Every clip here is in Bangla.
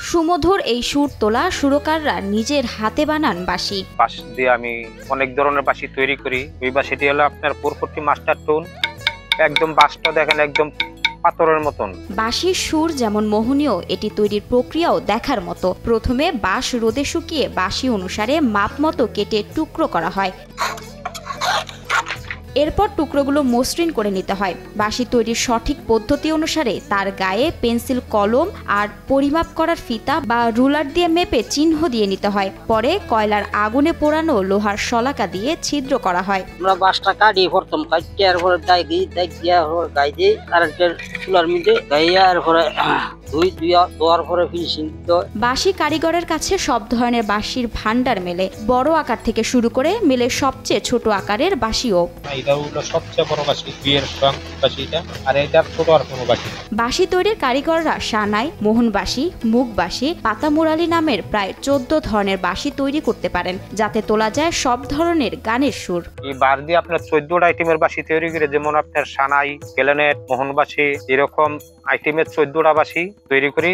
সুমধুর এই সুর তোলা সুরকাররা নিজের হাতে বানান বাঁশি। বাঁশ দিয়ে আমি অনেক ধরনের বাঁশি তৈরি করি। ওই বাঁশিটি হলো আপনার 440 মাস্টার টোন। একদম বাঁশটা দেখেন একদম পাথরের মতন। বাঁশির সুর যেমন মোহনীয়, এটি তৈরির প্রক্রিয়াও দেখার মতো। প্রথমে বাঁশ রোদে শুকিয়ে বাঁশি অনুসারে মাপ মতো কেটে টুকরো করা হয়। এরপর টুকরোগুলো মসৃণ করে নিতে হয়। বাঁশি তৈরির সঠিক পদ্ধতি অনুসারে তার গায়ে পেন্সিল, কলম আর পরিমাপ করার ফিতা বা রুলার দিয়ে মেপে চিহ্ন দিয়ে নিতে হয়। পরে কয়লার আগুনে পোড়ানো লোহার শলাকা দিয়ে ছিদ্র করা হয়। আমরা বাঁশটা কাটি প্রথম কাটতে, এরপরে দাই দিই, গাই দিই কারেন্টের চুলার মধ্যে গাইয়া, এরপরে ধোয়ার পরে ফিনিশিং। বাঁশি কারিগরের কাছে সব ধরনের বাঁশির ভান্ডার মেলে। বড় আকার থেকে শুরু করে মেলে সবচেয়ে ছোট আকারের বাঁশিও। সবচেয়ে বড় বাঁশি, বিয়ের রং বাঁশিটা, আর এটা ছোট আর কোনো বাঁশি। বাঁশি তৈরির কারিগররা সানাই, মোহন বাঁশি, মুগ বাঁশি, পাতামুরালি নামের প্রায় 14 ধরনের বাঁশি তৈরি করতে পারেন, যাতে তোলা যায় সব ধরনের গানের সুর। এই বার দিয়ে আপনার 14টা আইটেমের বাঁশি তৈরি করে, যেমন আপনার সানাই, ক্লারিনেট, মোহন বাঁশি, এরকম আইটেমের 14টা বাঁশি তৈরি করি।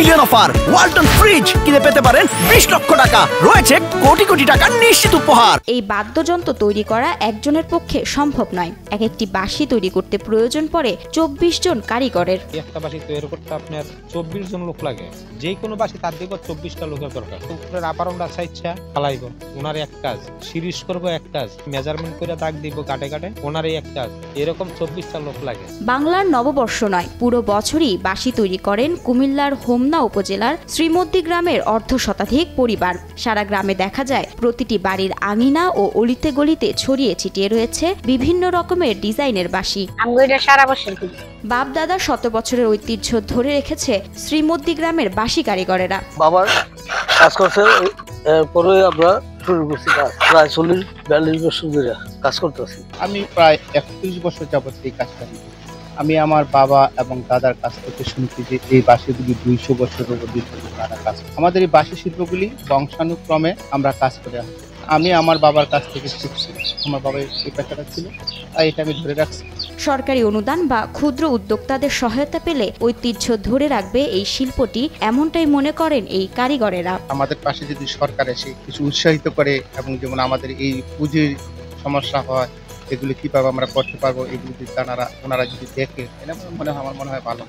মিলিয়ন অফার ওয়ালটন ফ্রিজ কিনে পেতে পারেন 20 লক্ষ টাকা, রয়েছে কোটি কোটি টাকার নিশ্চিত উপহার। এই বাদ্যযন্ত্র তৈরি করা একজনের পক্ষে সম্ভব নয়। এক একটি বাঁশি তৈরি করতে প্রয়োজন পড়ে 24 জন কারিগরের। একটা বাঁশি তৈরি করতে আপনার 24 জন লোক লাগে। যে কোনো বাঁশি তার দিব 24টা লোকের দরকার। উপরের আপারনটা চাইছা ফালাইব, ওনার এক কাজ। সিরিজ করব এক কাজ, মেজারমেন্ট করে দাগ দিব গাটে গাটে, ওনার এক কাজ। এরকম 24টা লোক লাগে। বাংলার নববর্ষ নয়, পুরো বছরই বাঁশি তৈরি করেন কুমিল্লার হোমনা উপজেলার শ্রীমদ্দি গ্রামের অর্ধশতাধিক পরিবার। সারা গ্রামে দেখা যায় প্রতিটি বাড়ির আঙিনা ও অলিতে গলিতে ছড়িয়ে ছিটিয়ে রয়েছে বিভিন্ন রকমের ডিজাইনের বাঁশি। বাপ দাদা শত বছরের ঐতিহ্য ধরে রেখেছে শ্রীমদ্দি গ্রামের বাঁশি কারিগরেরা। বাবার কাজ করছে, এরপরে আমরা শুরু করছি কাজ। প্রায় 40-42 বছর ধরে কাজ করতেছি। আমি প্রায় 31 বছর যাবত এই কাজটা করি। আমি আমার বাবা এবং দাদার কাছ থেকে শুনছি যে এই বাঁশিগুলি 200 বছরের অধিক তারা কাজ। আমাদের এই বাঁশি শিল্পগুলি বংশানুক্রমে আমরা কাজ করে আসছি। আমি আমার বাবার কাছ থেকে শিখছি, আমার বাবার এই পেশাটা ছিল, তাই এটা আমি ধরে রাখছি। সরকারি অনুদান বা ক্ষুদ্র উদ্যোক্তাদের সহায়তা পেলে ঐতিহ্য ধরে রাখবে এই শিল্পটি, এমনটাই মনে করেন এই কারিগরেরা। আমাদের পাশে যদি সরকার এসে কিছু উৎসাহিত করে, এবং যেমন আমাদের এই পুঁজির সমস্যা হয়, এগুলি কিভাবে আমরা করতে পারবো, এগুলি ওনারা যদি দেখে, আমার মনে হয় ভালো।